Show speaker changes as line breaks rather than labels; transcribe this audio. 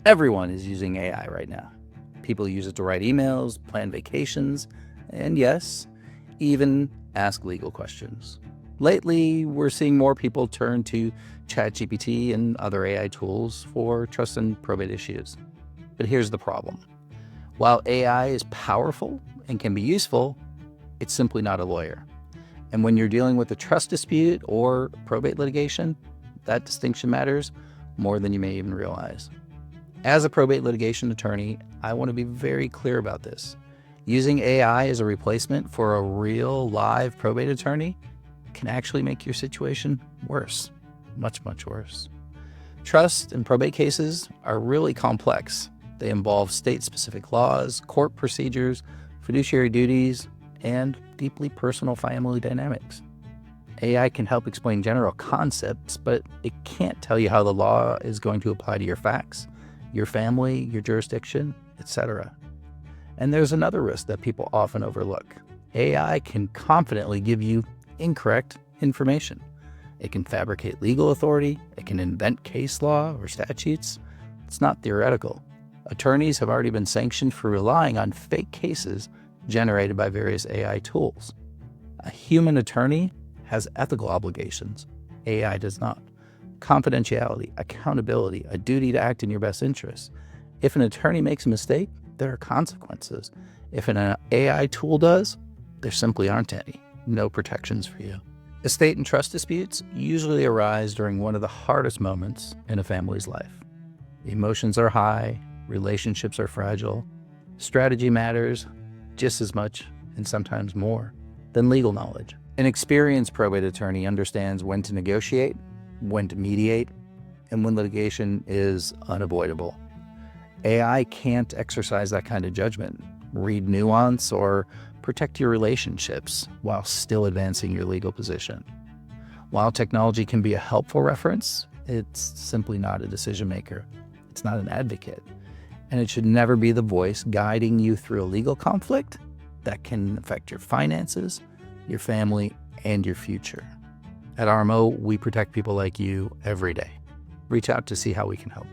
Everyone is using AI right now. People use it to write emails, plan vacations, and yes, even ask legal questions. Lately, we're seeing more people turn to ChatGPT and other AI tools for trust and probate issues. But here's the problem. While AI is powerful and can be useful, it's simply not a lawyer. And when you're dealing with a trust dispute or probate litigation, that distinction matters more than you may even realize. As a probate litigation attorney, I want to be very clear about this. Using AI as a replacement for a real live probate attorney can actually make your situation worse, much, much worse. Trust and probate cases are really complex. They involve state-specific laws, court procedures, fiduciary duties, and deeply personal family dynamics. AI can help explain general concepts, but it can't tell you how the law is going to apply to your facts, your family, your jurisdiction, etc. And there's another risk that people often overlook. AI can confidently give you incorrect information. It can fabricate legal authority, it can invent case law or statutes. It's not theoretical. Attorneys have already been sanctioned for relying on fake cases generated by various AI tools. A human attorney has ethical obligations. AI does not. Confidentiality, accountability, a duty to act in your best interests. If an attorney makes a mistake, there are consequences. If an AI tool does, there simply aren't any. No protections for you. Estate and trust disputes usually arise during one of the hardest moments in a family's life. Emotions are high, relationships are fragile. Strategy matters just as much, and sometimes more, than legal knowledge. An experienced probate attorney understands when to negotiate, when to mediate, and when litigation is unavoidable. AI can't exercise that kind of judgment, read nuance, or protect your relationships while still advancing your legal position. While technology can be a helpful reference, it's simply not a decision maker. It's not an advocate. And it should never be the voice guiding you through a legal conflict that can affect your finances, your family, and your future. At RMO, we protect people like you every day. Reach out to see how we can help.